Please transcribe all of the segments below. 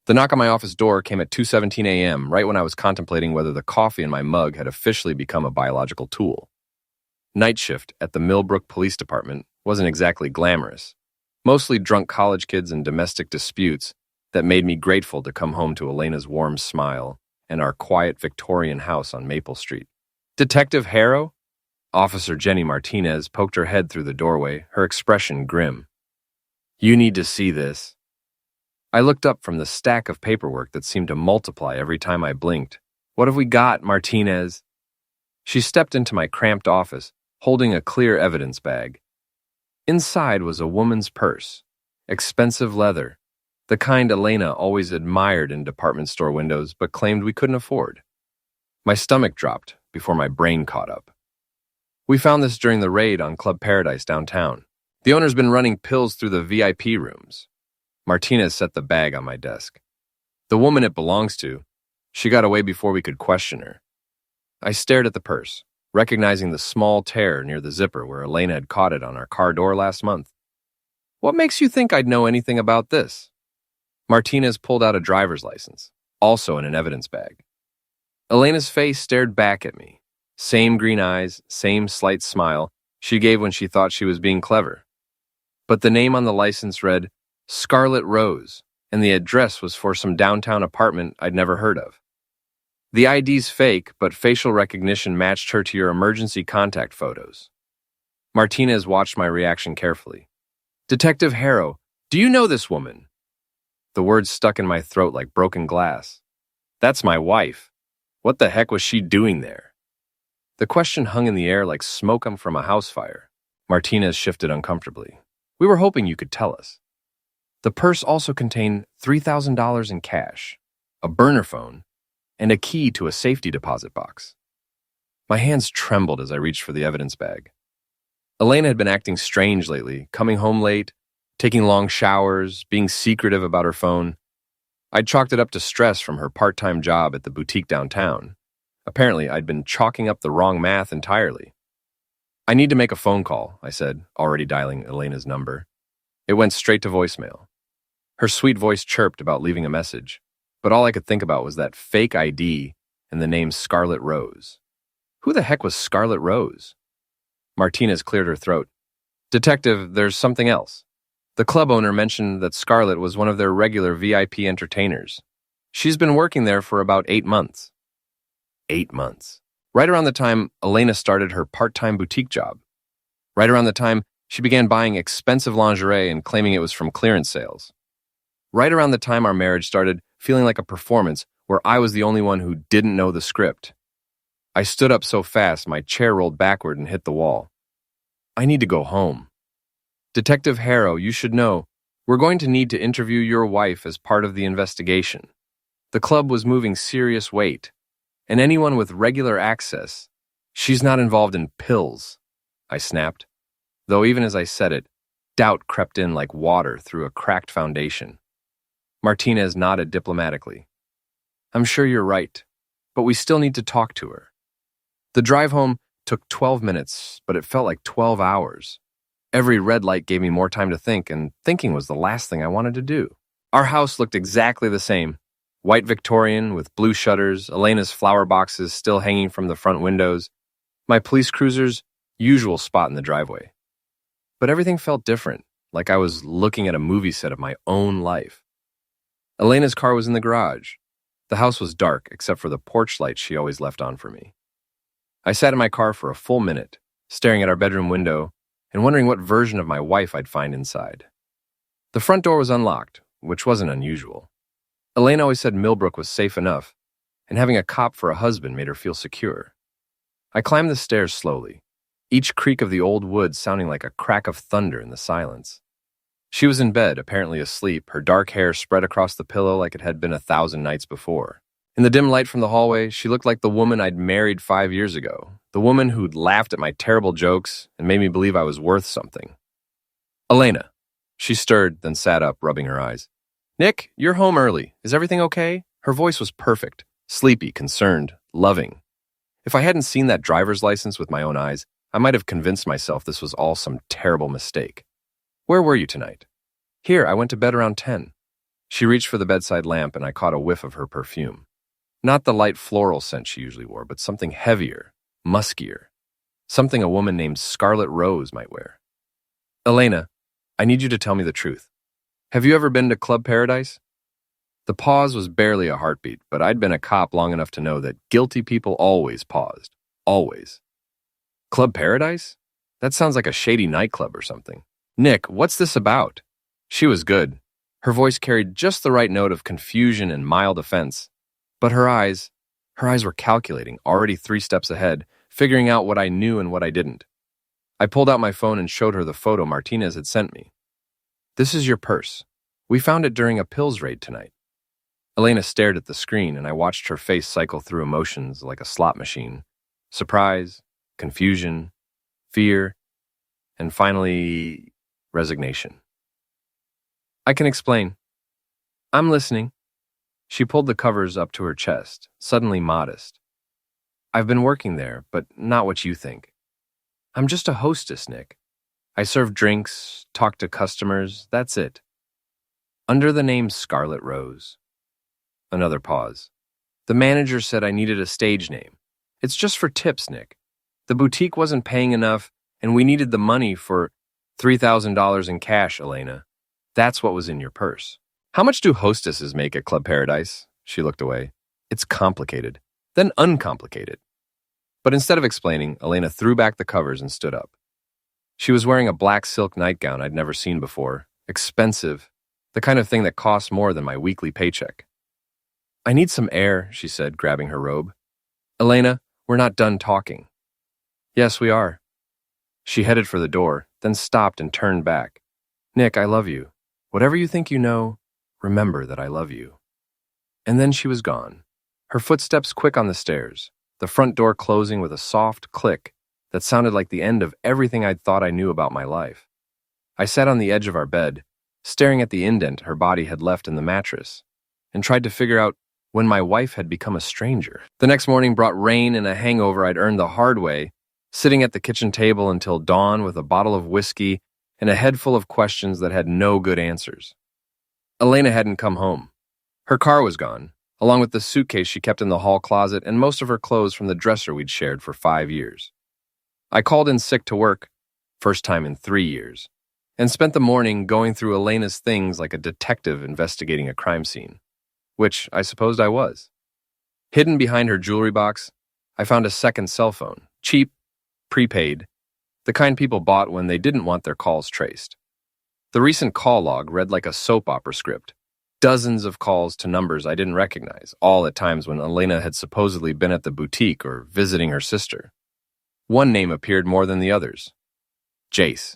The knock on my office door came at 2:17 a.m., right when I was contemplating whether the coffee in my mug had officially become a biological tool. Night shift at the Millbrook Police Department wasn't exactly glamorous. Mostly drunk college kids and domestic disputes that made me grateful to come home to Elena's warm smile and our quiet Victorian house on Maple Street. Detective Harrow? Officer Jenny Martinez poked her head through the doorway, her expression grim. You need to see this. I looked up from the stack of paperwork that seemed to multiply every time I blinked. What have we got, Martinez? She stepped into my cramped office, holding a clear evidence bag. Inside was a woman's purse, expensive leather, the kind Elena always admired in department store windows but claimed we couldn't afford. My stomach dropped before my brain caught up. We found this during the raid on Club Paradise downtown. The owner's been running pills through the VIP rooms. Martinez set the bag on my desk. The woman it belongs to, she got away before we could question her. I stared at the purse, recognizing the small tear near the zipper where Elena had caught it on our car door last month. What makes you think I'd know anything about this? Martinez pulled out a driver's license, also in an evidence bag. Elena's face stared back at me. Same green eyes, same slight smile she gave when she thought she was being clever. But the name on the license read Scarlet Rose, and the address was for some downtown apartment I'd never heard of. The ID's fake, but facial recognition matched her to your emergency contact photos. Martinez watched my reaction carefully. Detective Harrow, do you know this woman? The words stuck in my throat like broken glass. That's my wife. What the heck was she doing there? The question hung in the air like smoke from a house fire. Martinez shifted uncomfortably. We were hoping you could tell us. The purse also contained $3,000 in cash, a burner phone, and a key to a safety deposit box. My hands trembled as I reached for the evidence bag. Elena had been acting strange lately, coming home late, taking long showers, being secretive about her phone. I'd chalked it up to stress from her part-time job at the boutique downtown. Apparently, I'd been chalking up the wrong math entirely. I need to make a phone call, I said, already dialing Elena's number. It went straight to voicemail. Her sweet voice chirped about leaving a message, but all I could think about was that fake ID and the name Scarlet Rose. Who the heck was Scarlet Rose? Martinez cleared her throat. Detective, there's something else. The club owner mentioned that Scarlet was one of their regular VIP entertainers. She's been working there for about 8 months. 8 months. Right around the time Elena started her part-time boutique job. Right around the time she began buying expensive lingerie and claiming it was from clearance sales. Right around the time our marriage started feeling like a performance where I was the only one who didn't know the script. I stood up so fast my chair rolled backward and hit the wall. I need to go home. Detective Harrow, you should know, we're going to need to interview your wife as part of the investigation. The club was moving serious weight, and anyone with regular access, she's not involved in pills, I snapped. Though even as I said it, doubt crept in like water through a cracked foundation. Martinez nodded diplomatically. I'm sure you're right, but we still need to talk to her. The drive home took 12 minutes, but it felt like 12 hours. Every red light gave me more time to think, and thinking was the last thing I wanted to do. Our house looked exactly the same. White Victorian with blue shutters, Elena's flower boxes still hanging from the front windows, my police cruiser's usual spot in the driveway. But everything felt different, like I was looking at a movie set of my own life. Elena's car was in the garage. The house was dark, except for the porch light she always left on for me. I sat in my car for a full minute, staring at our bedroom window and wondering what version of my wife I'd find inside. The front door was unlocked, which wasn't unusual. Elena always said Millbrook was safe enough, and having a cop for a husband made her feel secure. I climbed the stairs slowly, each creak of the old wood sounding like a crack of thunder in the silence. She was in bed, apparently asleep, her dark hair spread across the pillow like it had been 1,000 nights before. In the dim light from the hallway, she looked like the woman I'd married 5 years ago, the woman who'd laughed at my terrible jokes and made me believe I was worth something. Elena. She stirred, then sat up, rubbing her eyes. Nick, you're home early. Is everything okay? Her voice was perfect, sleepy, concerned, loving. If I hadn't seen that driver's license with my own eyes, I might have convinced myself this was all some terrible mistake. Where were you tonight? Here, I went to bed around 10. She reached for the bedside lamp and I caught a whiff of her perfume. Not the light floral scent she usually wore, but something heavier, muskier. Something a woman named Scarlet Rose might wear. Elena, I need you to tell me the truth. Have you ever been to Club Paradise? The pause was barely a heartbeat, but I'd been a cop long enough to know that guilty people always paused. Always. Club Paradise? That sounds like a shady nightclub or something. Nick, what's this about? She was good. Her voice carried just the right note of confusion and mild offense. But her eyes were calculating, already 3 steps ahead, figuring out what I knew and what I didn't. I pulled out my phone and showed her the photo Martinez had sent me. This is your purse. We found it during a pills raid tonight. Elena stared at the screen, and I watched her face cycle through emotions like a slot machine. Surprise, confusion, fear, and finally, resignation. I can explain. I'm listening. She pulled the covers up to her chest, suddenly modest. I've been working there, but not what you think. I'm just a hostess, Nick. I serve drinks, talk to customers, that's it. Under the name Scarlet Rose. Another pause. The manager said I needed a stage name. It's just for tips, Nick. The boutique wasn't paying enough, and we needed the money for $3,000 in cash, Elena. That's what was in your purse. How much do hostesses make at Club Paradise? She looked away. It's complicated, then uncomplicated. But instead of explaining, Elena threw back the covers and stood up. She was wearing a black silk nightgown I'd never seen before. Expensive. The kind of thing that costs more than my weekly paycheck. I need some air, she said, grabbing her robe. Elena, we're not done talking. Yes, we are. She headed for the door, then stopped and turned back. Nick, I love you. Whatever you think you know, remember that I love you. And then she was gone. Her footsteps quick on the stairs, the front door closing with a soft click that sounded like the end of everything I'd thought I knew about my life. I sat on the edge of our bed, staring at the indent her body had left in the mattress, and tried to figure out when my wife had become a stranger. The next morning brought rain and a hangover I'd earned the hard way, sitting at the kitchen table until dawn with a bottle of whiskey and a head full of questions that had no good answers. Elena hadn't come home. Her car was gone, along with the suitcase she kept in the hall closet and most of her clothes from the dresser we'd shared for 5 years. I called in sick to work, first time in 3 years, and spent the morning going through Elena's things like a detective investigating a crime scene, which I supposed I was. Hidden behind her jewelry box, I found a second cell phone, cheap, prepaid, the kind people bought when they didn't want their calls traced. The recent call log read like a soap opera script, dozens of calls to numbers I didn't recognize, all at times when Elena had supposedly been at the boutique or visiting her sister. One name appeared more than the others. Jace.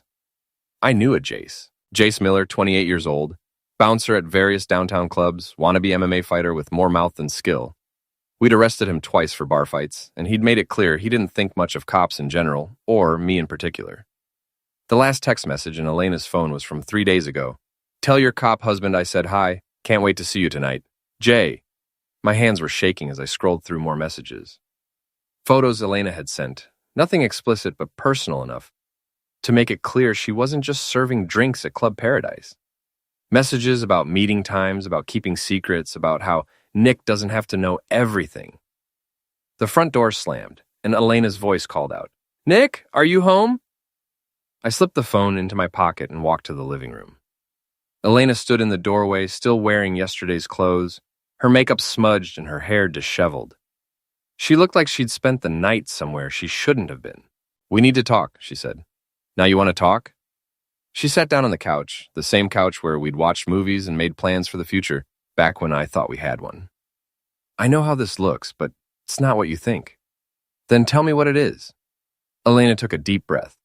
I knew a Jace. Jace Miller, 28 years old, bouncer at various downtown clubs, wannabe MMA fighter with more mouth than skill. We'd arrested him twice for bar fights, and he'd made it clear he didn't think much of cops in general, or me in particular. The last text message in Elena's phone was from 3 days ago. Tell your cop husband I said hi. Can't wait to see you tonight. Jay. My hands were shaking as I scrolled through more messages. Photos Elena had sent. Nothing explicit but personal enough to make it clear she wasn't just serving drinks at Club Paradise. Messages about meeting times, about keeping secrets, about how Nick doesn't have to know everything. The front door slammed, and Elena's voice called out, Nick, are you home? I slipped the phone into my pocket and walked to the living room. Elena stood in the doorway, still wearing yesterday's clothes, her makeup smudged and her hair disheveled. She looked like she'd spent the night somewhere she shouldn't have been. We need to talk, she said. Now you want to talk? She sat down on the couch, the same couch where we'd watched movies and made plans for the future, back when I thought we had one. I know how this looks, but it's not what you think. Then tell me what it is. Elena took a deep breath.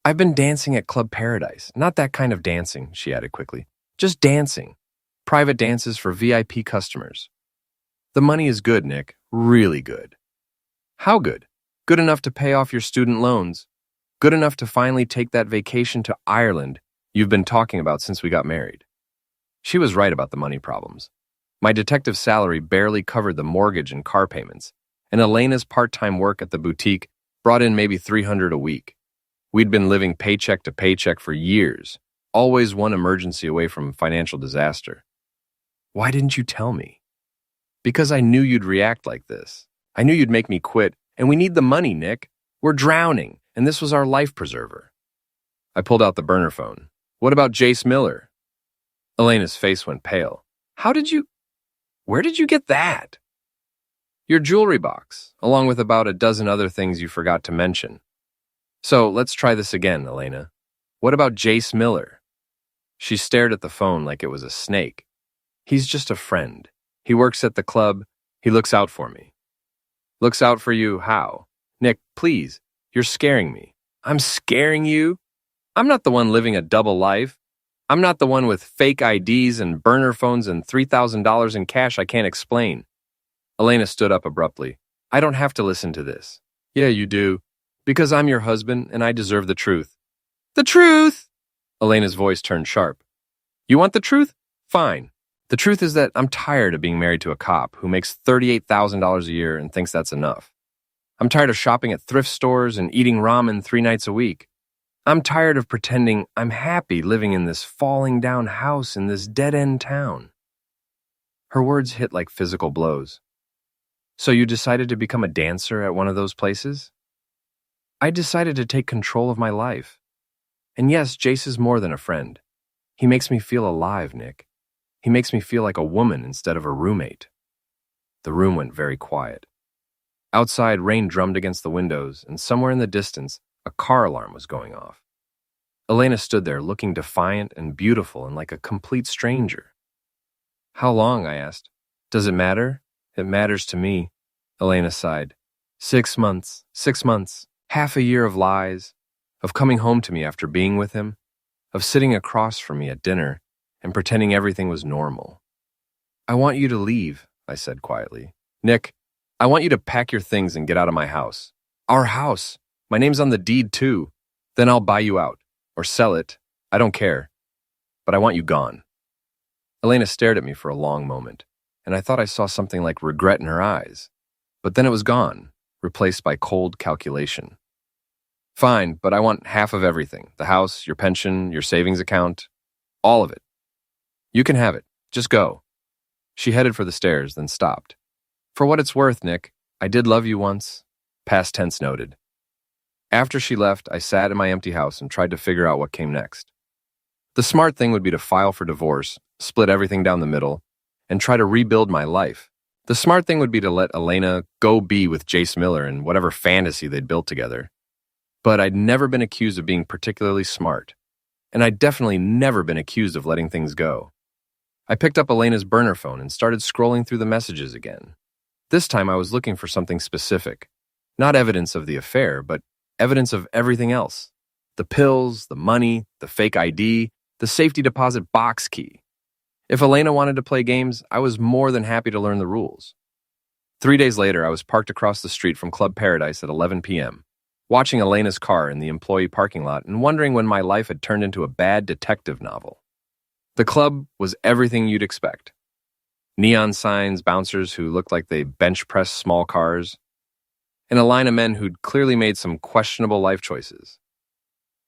I've been dancing at Club Paradise. Not that kind of dancing, she added quickly. Just dancing. Private dances for VIP customers. The money is good, Nick. Really good. How good? Good enough to pay off your student loans. Good enough to finally take that vacation to Ireland you've been talking about since we got married. She was right about the money problems. My detective salary barely covered the mortgage and car payments, and Elena's part-time work at the boutique brought in maybe $300 a week. We'd been living paycheck to paycheck for years, always one emergency away from financial disaster. Why didn't you tell me? Because I knew you'd react like this. I knew you'd make me quit, and we need the money, Nick. We're drowning, and this was our life preserver. I pulled out the burner phone. What about Jace Miller? Elena's face went pale. Where did you get that? Your jewelry box, along with about a dozen other things you forgot to mention. So let's try this again, Elena. What about Jace Miller? She stared at the phone like it was a snake. He's just a friend. He works at the club. He looks out for me. Looks out for you how? Nick, please, you're scaring me. I'm scaring you? I'm not the one living a double life. I'm not the one with fake IDs and burner phones and $3,000 in cash I can't explain. Elena stood up abruptly. I don't have to listen to this. Yeah, you do. Because I'm your husband and I deserve the truth. The truth! Elena's voice turned sharp. You want the truth? Fine. The truth is that I'm tired of being married to a cop who makes $38,000 a year and thinks that's enough. I'm tired of shopping at thrift stores and eating ramen 3 nights a week. I'm tired of pretending I'm happy living in this falling down house in this dead-end town. Her words hit like physical blows. So you decided to become a dancer at one of those places? I decided to take control of my life. And yes, Jace is more than a friend. He makes me feel alive, Nick. He makes me feel like a woman instead of a roommate. The room went very quiet. Outside, rain drummed against the windows, and somewhere in the distance, a car alarm was going off. Elena stood there looking defiant and beautiful and like a complete stranger. How long? I asked. Does it matter? It matters to me. Elena sighed. 6 months, 6 months, half a year of lies, of coming home to me after being with him, of sitting across from me at dinner and pretending everything was normal. I want you to leave, I said quietly. Nick, I want you to pack your things and get out of my house. Our house. My name's on the deed, too. Then I'll buy you out. Or sell it. I don't care. But I want you gone. Elena stared at me for a long moment, and I thought I saw something like regret in her eyes. But then it was gone, replaced by cold calculation. Fine, but I want half of everything. The house, your pension, your savings account. All of it. You can have it. Just go. She headed for the stairs, then stopped. For what it's worth, Nick, I did love you once. Past tense noted. After she left, I sat in my empty house and tried to figure out what came next. The smart thing would be to file for divorce, split everything down the middle, and try to rebuild my life. The smart thing would be to let Elena go be with Jace Miller and whatever fantasy they'd built together. But I'd never been accused of being particularly smart, and I'd definitely never been accused of letting things go. I picked up Elena's burner phone and started scrolling through the messages again. This time I was looking for something specific. Not evidence of the affair, but evidence of everything else. The pills, the money, the fake ID, the safety deposit box key. If Elena wanted to play games, I was more than happy to learn the rules. 3 days later, I was parked across the street from Club Paradise at 11 p.m., watching Elena's car in the employee parking lot and wondering when my life had turned into a bad detective novel. The club was everything you'd expect. Neon signs, bouncers who looked like they bench pressed small cars, and a line of men who'd clearly made some questionable life choices.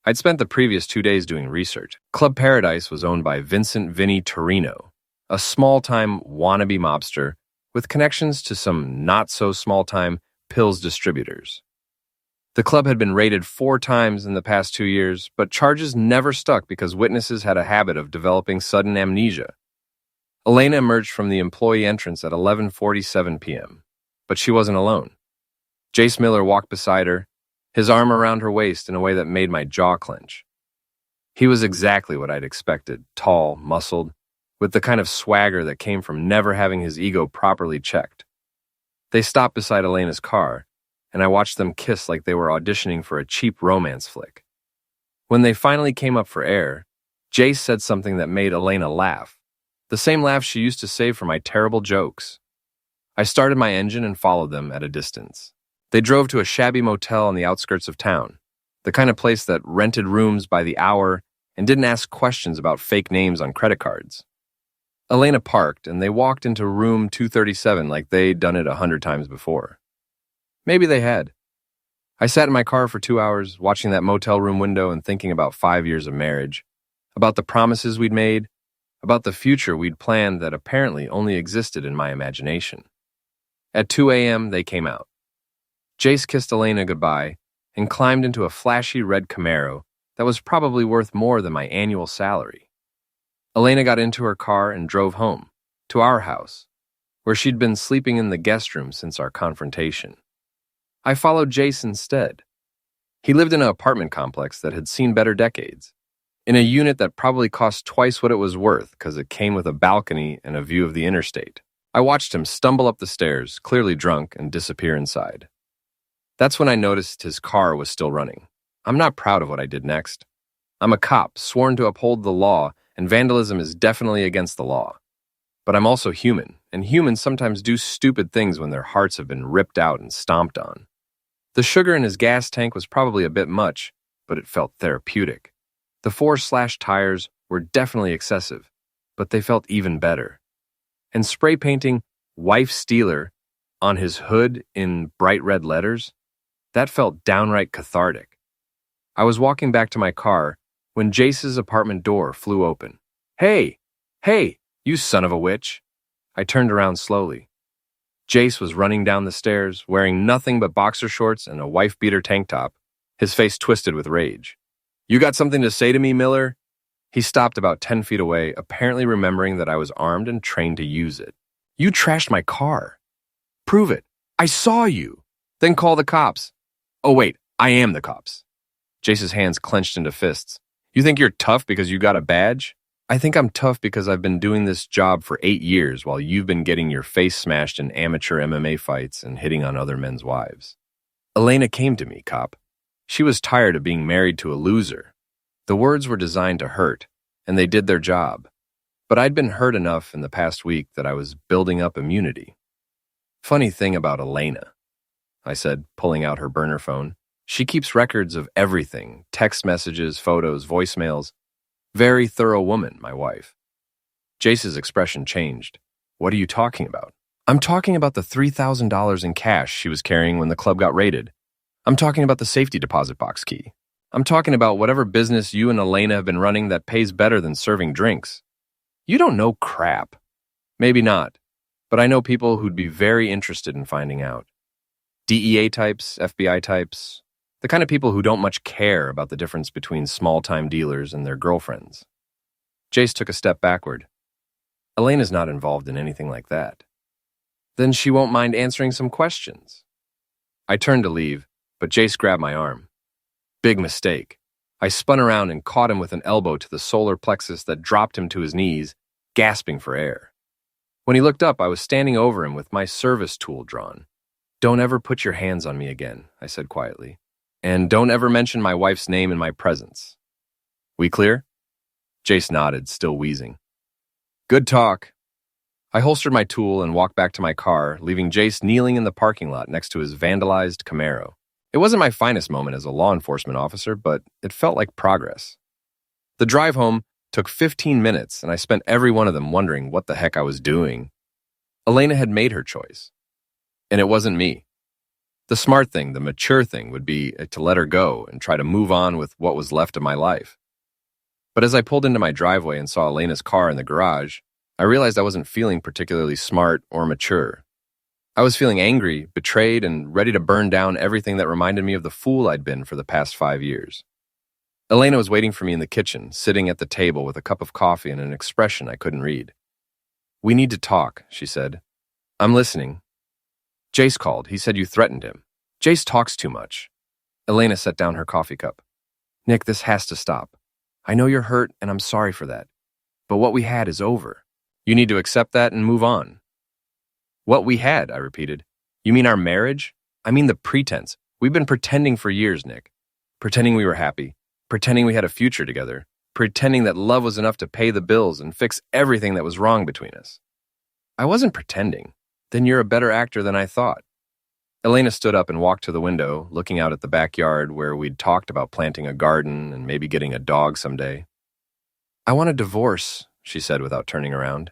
I'd spent the previous 2 days doing research. Club Paradise was owned by Vincent Vinny Torino, a small-time wannabe mobster with connections to some not-so-small-time pills distributors. The club had been raided 4 times in the past 2 years, but charges never stuck because witnesses had a habit of developing sudden amnesia. Elena emerged from the employee entrance at 11:47 p.m., but she wasn't alone. Jace Miller walked beside her, his arm around her waist in a way that made my jaw clench. He was exactly what I'd expected, tall, muscled, with the kind of swagger that came from never having his ego properly checked. They stopped beside Elena's car, and I watched them kiss like they were auditioning for a cheap romance flick. When they finally came up for air, Jace said something that made Elena laugh, the same laugh she used to save for my terrible jokes. I started my engine and followed them at a distance. They drove to a shabby motel on the outskirts of town, the kind of place that rented rooms by the hour and didn't ask questions about fake names on credit cards. Elena parked, and they walked into room 237 like they'd done it 100 times before. Maybe they had. I sat in my car for 2 hours, watching that motel room window and thinking about 5 years of marriage, about the promises we'd made, about the future we'd planned that apparently only existed in my imagination. At 2 a.m., they came out. Jace kissed Elena goodbye and climbed into a flashy red Camaro that was probably worth more than my annual salary. Elena got into her car and drove home, to our house, where she'd been sleeping in the guest room since our confrontation. I followed Jace instead. He lived in an apartment complex that had seen better decades, in a unit that probably cost twice what it was worth because it came with a balcony and a view of the interstate. I watched him stumble up the stairs, clearly drunk, and disappear inside. That's when I noticed his car was still running. I'm not proud of what I did next. I'm a cop, sworn to uphold the law, and vandalism is definitely against the law. But I'm also human, and humans sometimes do stupid things when their hearts have been ripped out and stomped on. The sugar in his gas tank was probably a bit much, but it felt therapeutic. The 4 slashed tires were definitely excessive, but they felt even better. And spray painting "Wife Stealer" on his hood in bright red letters, that felt downright cathartic. I was walking back to my car when Jace's apartment door flew open. Hey, you son of a witch. I turned around slowly. Jace was running down the stairs, wearing nothing but boxer shorts and a wife-beater tank top, his face twisted with rage. You got something to say to me, Miller? He stopped about 10 feet away, apparently remembering that I was armed and trained to use it. You trashed my car. Prove it. I saw you. Then call the cops. Oh wait, I am the cops. Jace's hands clenched into fists. You think you're tough because you got a badge? I think I'm tough because I've been doing this job for 8 years while you've been getting your face smashed in amateur MMA fights and hitting on other men's wives. Elena came to me, cop. She was tired of being married to a loser. The words were designed to hurt, and they did their job. But I'd been hurt enough in the past week that I was building up immunity. Funny thing about Elena, I said, pulling out her burner phone. She keeps records of everything, text messages, photos, voicemails. Very thorough woman, my wife. Jace's expression changed. What are you talking about? I'm talking about the $3,000 in cash she was carrying when the club got raided. I'm talking about the safety deposit box key. I'm talking about whatever business you and Elena have been running that pays better than serving drinks. You don't know crap. Maybe not, but I know people who'd be very interested in finding out. DEA types, FBI types, the kind of people who don't much care about the difference between small-time dealers and their girlfriends. Jace took a step backward. Elena's not involved in anything like that. Then she won't mind answering some questions. I turned to leave, but Jace grabbed my arm. Big mistake. I spun around and caught him with an elbow to the solar plexus that dropped him to his knees, gasping for air. When he looked up, I was standing over him with my service tool drawn. Don't ever put your hands on me again, I said quietly. And don't ever mention my wife's name in my presence. We clear? Jace nodded, still wheezing. Good talk. I holstered my tool and walked back to my car, leaving Jace kneeling in the parking lot next to his vandalized Camaro. It wasn't my finest moment as a law enforcement officer, but it felt like progress. The drive home took 15 minutes, and I spent every one of them wondering what the heck I was doing. Elena had made her choice, and it wasn't me. The smart thing, the mature thing, would be to let her go and try to move on with what was left of my life. But as I pulled into my driveway and saw Elena's car in the garage, I realized I wasn't feeling particularly smart or mature. I was feeling angry, betrayed, and ready to burn down everything that reminded me of the fool I'd been for the past 5 years. Elena was waiting for me in the kitchen, sitting at the table with a cup of coffee and an expression I couldn't read. We need to talk, she said. I'm listening. Jace called. He said you threatened him. Jace talks too much. Elena set down her coffee cup. Nick, this has to stop. I know you're hurt, and I'm sorry for that. But what we had is over. You need to accept that and move on. What we had, I repeated. You mean our marriage? I mean the pretense. We've been pretending for years, Nick. Pretending we were happy. Pretending we had a future together. Pretending that love was enough to pay the bills and fix everything that was wrong between us. I wasn't pretending. Then you're a better actor than I thought. Elena stood up and walked to the window, looking out at the backyard where we'd talked about planting a garden and maybe getting a dog someday. I want a divorce, she said without turning around.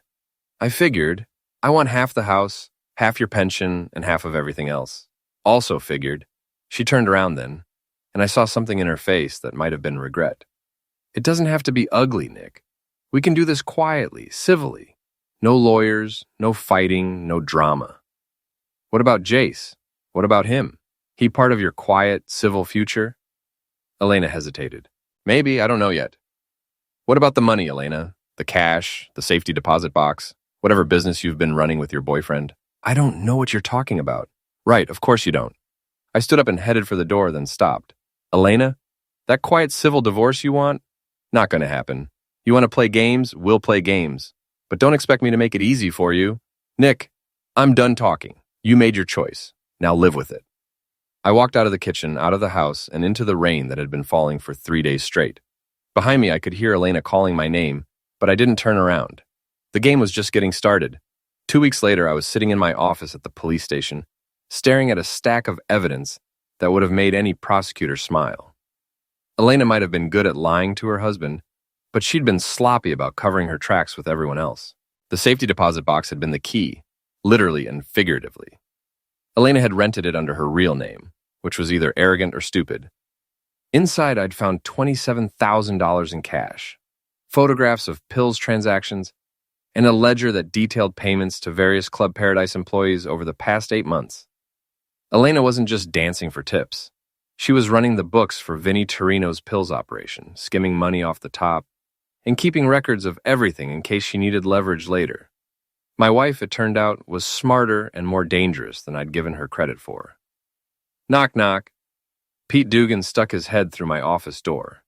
I figured, I want half the house, half your pension, and half of everything else. Also figured. She turned around then, and I saw something in her face that might have been regret. It doesn't have to be ugly, Nick. We can do this quietly, civilly. No lawyers, no fighting, no drama. What about Jace? What about him? He part of your quiet, civil future? Elena hesitated. Maybe, I don't know yet. What about the money, Elena? The cash, the safety deposit box, whatever business you've been running with your boyfriend? I don't know what you're talking about. Right, of course you don't. I stood up and headed for the door, then stopped. Elena, that quiet civil divorce you want? Not gonna happen. You want to play games? We'll play games. But don't expect me to make it easy for you. Nick, I'm done talking. You made your choice. Now live with it. I walked out of the kitchen, out of the house, and into the rain that had been falling for 3 days straight. Behind me, I could hear Elena calling my name, but I didn't turn around. The game was just getting started. 2 weeks later, I was sitting in my office at the police station, staring at a stack of evidence that would have made any prosecutor smile. Elena might have been good at lying to her husband, but she'd been sloppy about covering her tracks with everyone else. The safety deposit box had been the key, literally and figuratively. Elena had rented it under her real name, which was either arrogant or stupid. Inside, I'd found $27,000 in cash, photographs of pills transactions, and a ledger that detailed payments to various Club Paradise employees over the past 8 months. Elena wasn't just dancing for tips. She was running the books for Vinnie Torino's pills operation, skimming money off the top, and keeping records of everything in case she needed leverage later. My wife, it turned out, was smarter and more dangerous than I'd given her credit for. Knock, knock. Pete Dugan stuck his head through my office door.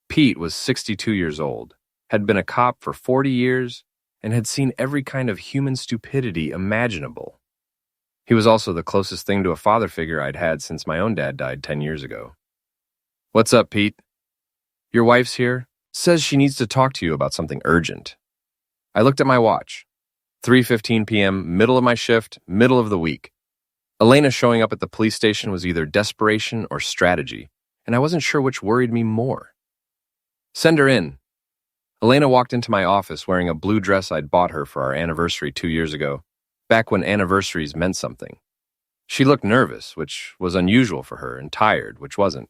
Pete was 62 years old, had been a cop for 40 years, and had seen every kind of human stupidity imaginable. He was also the closest thing to a father figure I'd had since my own dad died 10 years ago. What's up, Pete? Your wife's here. Says she needs to talk to you about something urgent. I looked at my watch. 3:15 p.m., middle of my shift, middle of the week. Elena showing up at the police station was either desperation or strategy, and I wasn't sure which worried me more. Send her in. Elena walked into my office wearing a blue dress I'd bought her for our anniversary 2 years ago, back when anniversaries meant something. She looked nervous, which was unusual for her, and tired, which wasn't.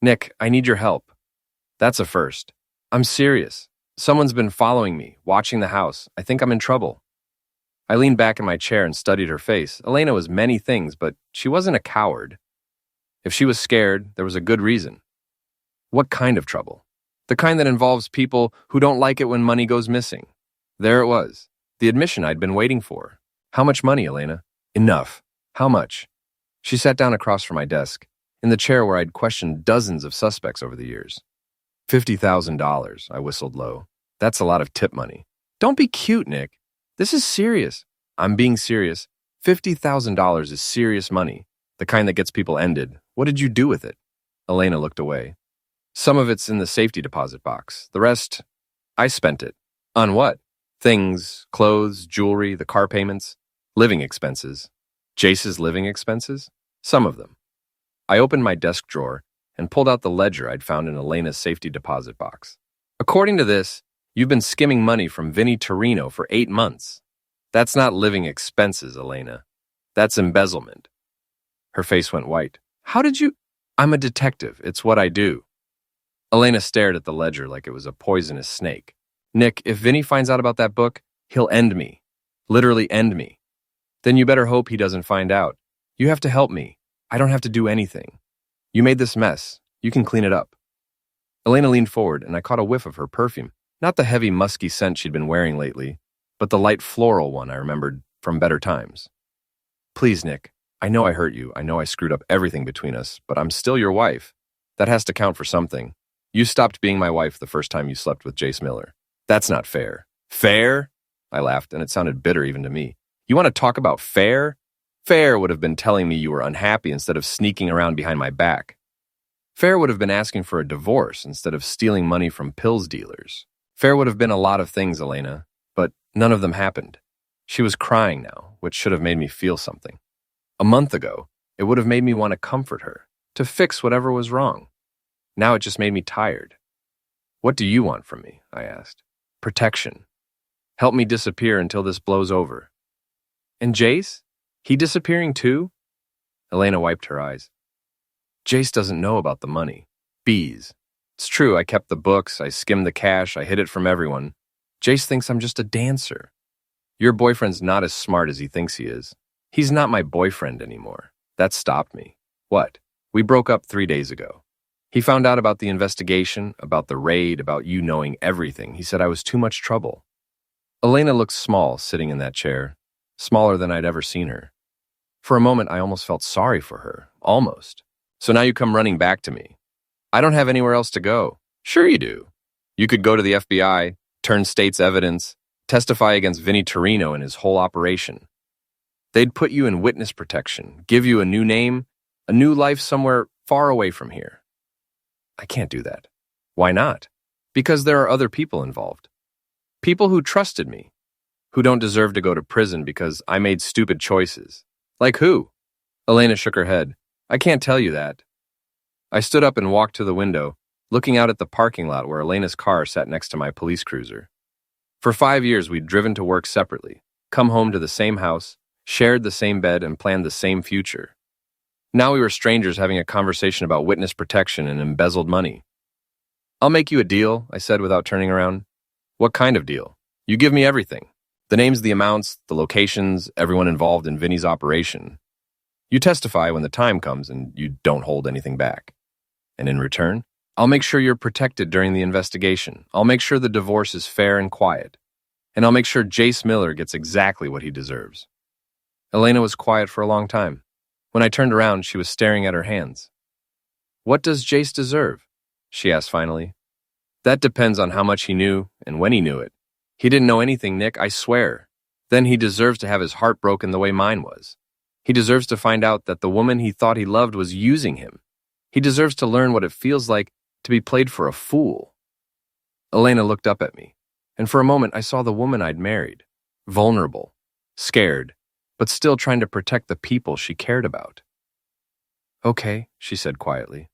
Nick, I need your help. That's a first. I'm serious. Someone's been following me, watching the house. I think I'm in trouble. I leaned back in my chair and studied her face. Elena was many things, but she wasn't a coward. If she was scared, there was a good reason. What kind of trouble? The kind that involves people who don't like it when money goes missing. There it was, the admission I'd been waiting for. How much money, Elena? Enough. How much? She sat down across from my desk, in the chair where I'd questioned dozens of suspects over the years. $50,000, I whistled low. That's a lot of tip money. Don't be cute, Nick. This is serious. I'm being serious. $50,000 is serious money, the kind that gets people ended. What did you do with it? Elena looked away. Some of it's in the safety deposit box. The rest, I spent it. On what? Things, clothes, jewelry, the car payments, living expenses. Jace's living expenses? Some of them. I opened my desk drawer and pulled out the ledger I'd found in Elena's safety deposit box. According to this, you've been skimming money from Vinnie Torino for 8 months. That's not living expenses, Elena. That's embezzlement. Her face went white. How did you? I'm a detective. It's what I do. Elena stared at the ledger like it was a poisonous snake. Nick, if Vinnie finds out about that book, he'll end me. Literally end me. Then you better hope he doesn't find out. You have to help me. I don't have to do anything. You made this mess. You can clean it up. Elena leaned forward, and I caught a whiff of her perfume. Not the heavy, musky scent she'd been wearing lately, but the light floral one I remembered from better times. Please, Nick, I know I hurt you. I know I screwed up everything between us, but I'm still your wife. That has to count for something. You stopped being my wife the first time you slept with Jace Miller. That's not fair. Fair? I laughed, and it sounded bitter even to me. You want to talk about fair? Fair would have been telling me you were unhappy instead of sneaking around behind my back. Fair would have been asking for a divorce instead of stealing money from pills dealers. Fair would have been a lot of things, Elena, but none of them happened. She was crying now, which should have made me feel something. A month ago, it would have made me want to comfort her, to fix whatever was wrong. Now it just made me tired. What do you want from me? I asked. Protection. Help me disappear until this blows over. And Jace? He disappearing too? Elena wiped her eyes. Jace doesn't know about the money. Bees. It's true, I kept the books, I skimmed the cash, I hid it from everyone. Jace thinks I'm just a dancer. Your boyfriend's not as smart as he thinks he is. He's not my boyfriend anymore. That stopped me. What? We broke up 3 days ago. He found out about the investigation, about the raid, about you knowing everything. He said I was too much trouble. Elena looked small sitting in that chair, smaller than I'd ever seen her. For a moment, I almost felt sorry for her. Almost. So now you come running back to me. I don't have anywhere else to go. Sure you do. You could go to the FBI, turn state's evidence, testify against Vinny Torino and his whole operation. They'd put you in witness protection, give you a new name, a new life somewhere far away from here. I can't do that. Why not? Because there are other people involved. People who trusted me, who don't deserve to go to prison because I made stupid choices. Like who? Elena shook her head. I can't tell you that. I stood up and walked to the window, looking out at the parking lot where Elena's car sat next to my police cruiser. For 5 years, we'd driven to work separately, come home to the same house, shared the same bed, and planned the same future. Now we were strangers having a conversation about witness protection and embezzled money. I'll make you a deal, I said without turning around. What kind of deal? You give me everything. The names, the amounts, the locations, everyone involved in Vinny's operation. You testify when the time comes and you don't hold anything back. And in return, I'll make sure you're protected during the investigation. I'll make sure the divorce is fair and quiet. And I'll make sure Jace Miller gets exactly what he deserves. Elena was quiet for a long time. When I turned around, she was staring at her hands. What does Jace deserve? She asked finally. That depends on how much he knew and when he knew it. He didn't know anything, Nick, I swear. Then he deserves to have his heart broken the way mine was. He deserves to find out that the woman he thought he loved was using him. He deserves to learn what it feels like to be played for a fool. Elena looked up at me, and for a moment I saw the woman I'd married, vulnerable, scared, but still trying to protect the people she cared about. Okay, she said quietly.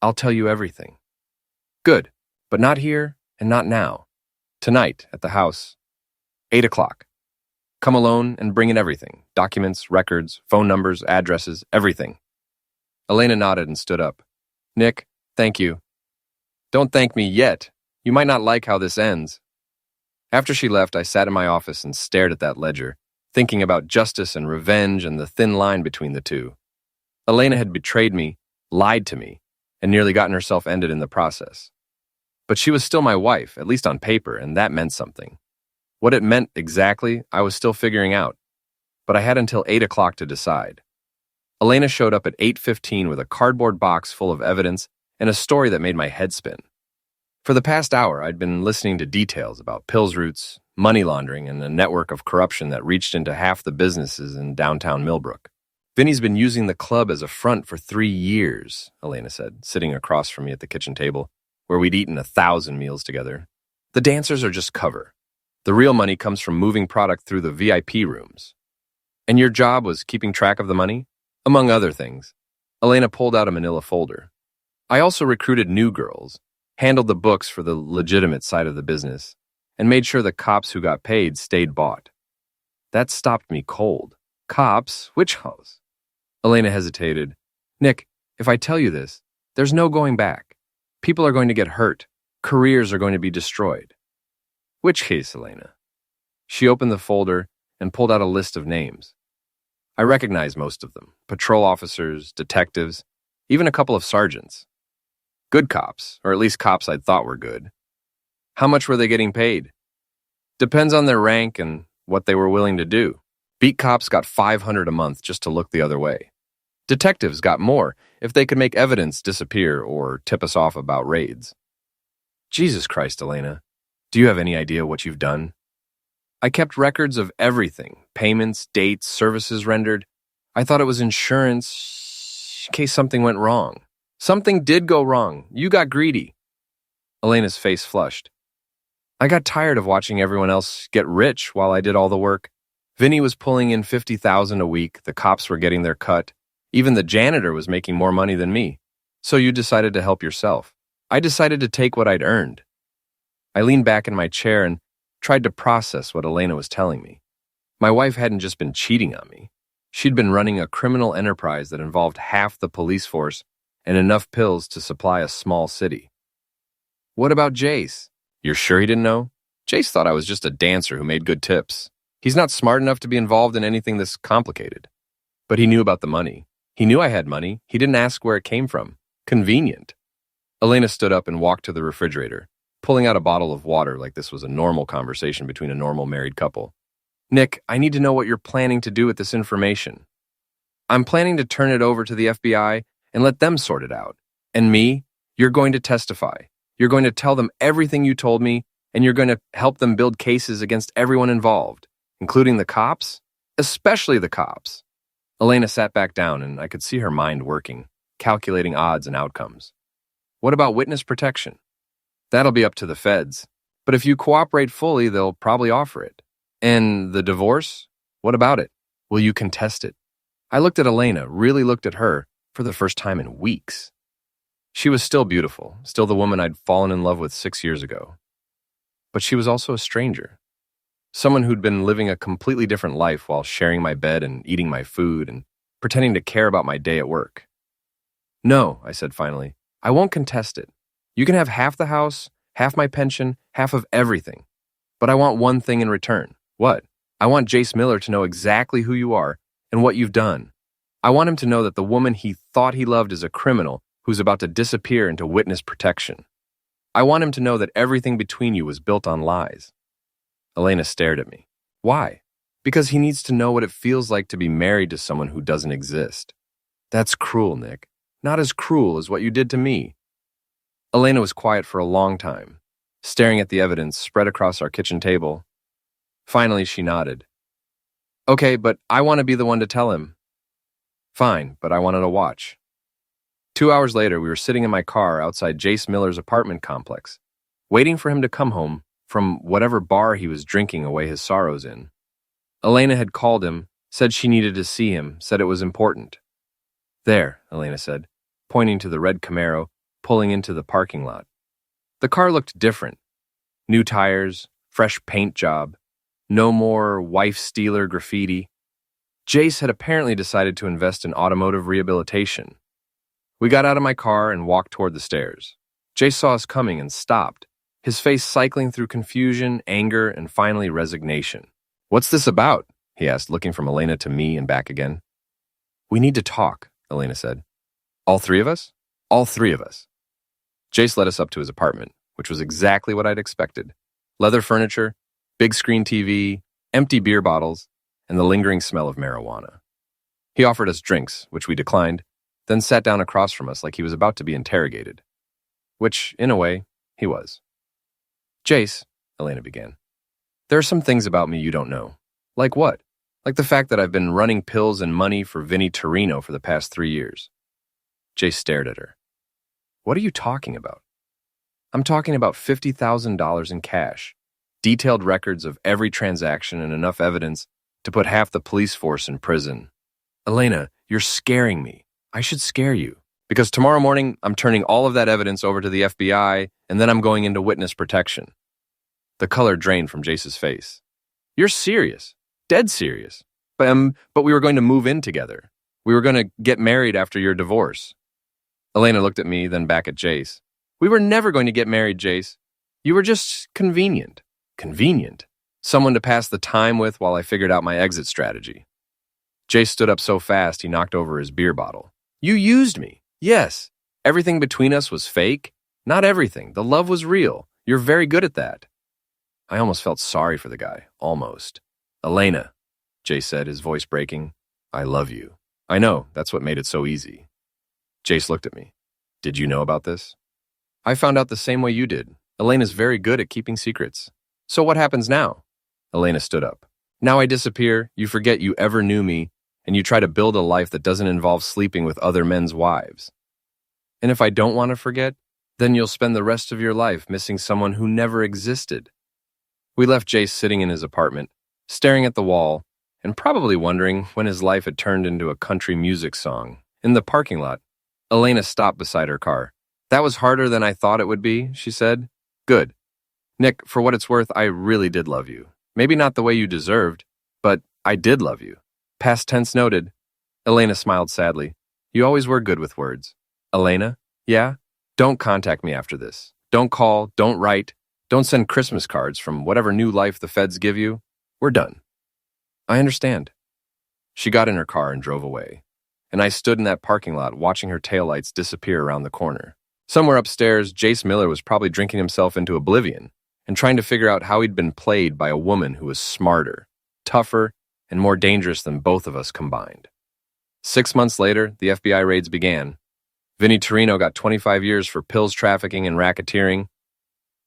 I'll tell you everything. Good, but not here and not now. Tonight at the house, 8 o'clock. Come alone and bring in everything, documents, records, phone numbers, addresses, everything. Elena nodded and stood up. Nick, thank you. Don't thank me yet. You might not like how this ends. After she left, I sat in my office and stared at that ledger, thinking about justice and revenge and the thin line between the two. Elena had betrayed me, lied to me, and nearly gotten herself ended in the process. But she was still my wife, at least on paper, and that meant something. What it meant exactly, I was still figuring out, but I had until 8 o'clock to decide. Elena showed up at 8:15 with a cardboard box full of evidence and a story that made my head spin. For the past hour, I'd been listening to details about pills routes, money laundering, and a network of corruption that reached into half the businesses in downtown Millbrook. Vinny's been using the club as a front for 3 years, Elena said, sitting across from me at the kitchen table, where we'd eaten 1,000 meals together. The dancers are just cover. The real money comes from moving product through the VIP rooms. And your job was keeping track of the money? Among other things. Elena pulled out a manila folder. I also recruited new girls, handled the books for the legitimate side of the business, and made sure the cops who got paid stayed bought. That stopped me cold. Cops? Which house? Elena hesitated. Nick, if I tell you this, there's no going back. People are going to get hurt. Careers are going to be destroyed. Which case, Elena? She opened the folder and pulled out a list of names. I recognized most of them. Patrol officers, detectives, even a couple of sergeants. Good cops, or at least cops I'd thought were good. How much were they getting paid? Depends on their rank and what they were willing to do. Beat cops got $500 a month just to look the other way. Detectives got more if they could make evidence disappear or tip us off about raids. Jesus Christ, Elena. Do you have any idea what you've done? I kept records of everything, payments, dates, services rendered. I thought it was insurance in case something went wrong. Something did go wrong. You got greedy. Elena's face flushed. I got tired of watching everyone else get rich while I did all the work. Vinny was pulling in $50,000 a week. The cops were getting their cut. Even the janitor was making more money than me. So you decided to help yourself. I decided to take what I'd earned. I leaned back in my chair and tried to process what Elena was telling me. My wife hadn't just been cheating on me. She'd been running a criminal enterprise that involved half the police force and enough pills to supply a small city. What about Jace? You're sure he didn't know? Jace thought I was just a dancer who made good tips. He's not smart enough to be involved in anything this complicated. But he knew about the money. He knew I had money. He didn't ask where it came from. Convenient. Elena stood up and walked to the refrigerator, pulling out a bottle of water like this was a normal conversation between a normal married couple. Nick, I need to know what you're planning to do with this information. I'm planning to turn it over to the FBI and let them sort it out. And me, you're going to testify. You're going to tell them everything you told me, and you're going to help them build cases against everyone involved, including the cops, especially the cops. Elena sat back down, and I could see her mind working, calculating odds and outcomes. What about witness protection? That'll be up to the feds. But if you cooperate fully, they'll probably offer it. And the divorce? What about it? Will you contest it? I looked at Elena, really looked at her, for the first time in weeks. She was still beautiful, still the woman I'd fallen in love with 6 years ago. But she was also a stranger. Someone who'd been living a completely different life while sharing my bed and eating my food and pretending to care about my day at work. No, I said finally, I won't contest it. You can have half the house, half my pension, half of everything. But I want one thing in return. What? I want Jace Miller to know exactly who you are and what you've done. I want him to know that the woman he thought he loved is a criminal who's about to disappear into witness protection. I want him to know that everything between you was built on lies. Elena stared at me. Why? Because he needs to know what it feels like to be married to someone who doesn't exist. That's cruel, Nick. Not as cruel as what you did to me. Elena was quiet for a long time, staring at the evidence spread across our kitchen table. Finally, she nodded. Okay, but I want to be the one to tell him. Fine, but I wanted to watch. 2 hours later, we were sitting in my car outside Jace Miller's apartment complex, waiting for him to come home from whatever bar he was drinking away his sorrows in. Elena had called him, said she needed to see him, said it was important. There, Elena said, pointing to the red Camaro, pulling into the parking lot. The car looked different. New tires, fresh paint job, no more wife-stealer graffiti. Jace had apparently decided to invest in automotive rehabilitation. We got out of my car and walked toward the stairs. Jace saw us coming and stopped, his face cycling through confusion, anger, and finally resignation. What's this about? He asked, looking from Elena to me and back again. We need to talk, Elena said. All three of us? All three of us. Jace led us up to his apartment, which was exactly what I'd expected. Leather furniture, big screen TV, empty beer bottles, and the lingering smell of marijuana. He offered us drinks, which we declined, then sat down across from us like he was about to be interrogated. Which, in a way, he was. Jace, Elena began, there are some things about me you don't know. Like what? Like the fact that I've been running pills and money for Vinny Torino for the past 3 years. Jace stared at her. What are you talking about? I'm talking about $50,000 in cash, detailed records of every transaction and enough evidence to put half the police force in prison. Elena, you're scaring me. I should scare you. Because tomorrow morning, I'm turning all of that evidence over to the FBI, and then I'm going into witness protection. The color drained from Jace's face. You're serious. Dead serious. But we were going to move in together. We were going to get married after your divorce. Elena looked at me, then back at Jace. We were never going to get married, Jace. You were just convenient. Convenient. Someone to pass the time with while I figured out my exit strategy. Jace stood up so fast he knocked over his beer bottle. You used me. Yes. Everything between us was fake. Not everything. The love was real. You're very good at that. I almost felt sorry for the guy. Almost. Elena, Jace said, his voice breaking. I love you. I know. That's what made it so easy. Jace looked at me. Did you know about this? I found out the same way you did. Elena's very good at keeping secrets. So what happens now? Elena stood up. Now I disappear, you forget you ever knew me, and you try to build a life that doesn't involve sleeping with other men's wives. And if I don't want to forget, then you'll spend the rest of your life missing someone who never existed. We left Jace sitting in his apartment, staring at the wall, and probably wondering when his life had turned into a country music song. In the parking lot, Elena stopped beside her car. That was harder than I thought it would be, she said. Good. Nick, for what it's worth, I really did love you. Maybe not the way you deserved, but I did love you. Past tense noted. Elena smiled sadly. You always were good with words. Elena? Yeah? Don't contact me after this. Don't call, don't write, don't send Christmas cards from whatever new life the feds give you. We're done. I understand. She got in her car and drove away, and I stood in that parking lot watching her taillights disappear around the corner. Somewhere upstairs, Jace Miller was probably drinking himself into oblivion and trying to figure out how he'd been played by a woman who was smarter, tougher, and more dangerous than both of us combined. 6 months later, the FBI raids began. Vinny Torino got 25 years for pills trafficking and racketeering.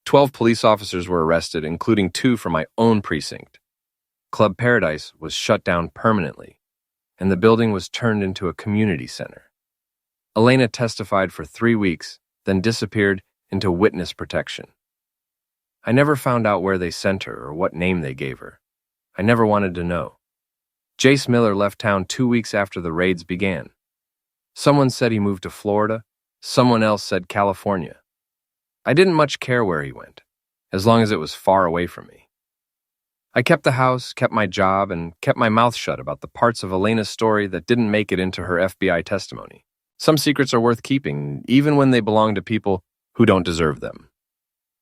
12 police officers were arrested, including 2 from my own precinct. Club Paradise was shut down permanently, and the building was turned into a community center. Elena testified for 3 weeks, then disappeared into witness protection. I never found out where they sent her or what name they gave her. I never wanted to know. Jace Miller left town 2 weeks after the raids began. Someone said he moved to Florida. Someone else said California. I didn't much care where he went, as long as it was far away from me. I kept the house, kept my job, and kept my mouth shut about the parts of Elena's story that didn't make it into her FBI testimony. Some secrets are worth keeping, even when they belong to people who don't deserve them.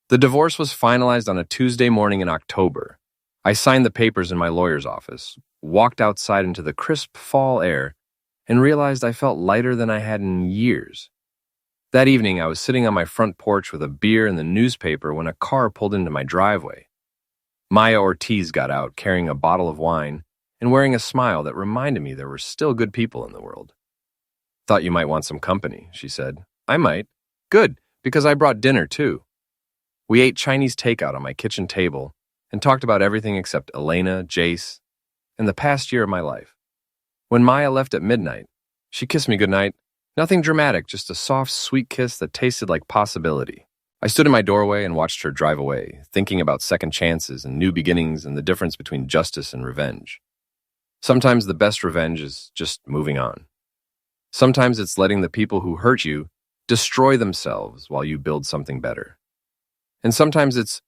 The divorce was finalized on a Tuesday morning in October. I signed the papers in my lawyer's office, walked outside into the crisp fall air, and realized I felt lighter than I had in years. That evening, I was sitting on my front porch with a beer and the newspaper when a car pulled into my driveway. Maya Ortiz got out, carrying a bottle of wine and wearing a smile that reminded me there were still good people in the world. "Thought you might want some company," she said. "I might." "Good, because I brought dinner, too." We ate Chinese takeout on my kitchen table and talked about everything except Elena, Jace, and the past year of my life. When Maya left at midnight, she kissed me goodnight. Nothing dramatic, just a soft, sweet kiss that tasted like possibility. I stood in my doorway and watched her drive away, thinking about second chances and new beginnings and the difference between justice and revenge. Sometimes the best revenge is just moving on. Sometimes it's letting the people who hurt you destroy themselves while you build something better. And sometimes it's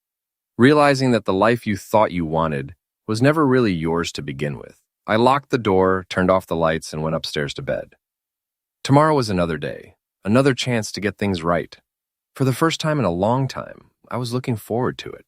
realizing that the life you thought you wanted was never really yours to begin with. I locked the door, turned off the lights, and went upstairs to bed. Tomorrow was another day, another chance to get things right. For the first time in a long time, I was looking forward to it.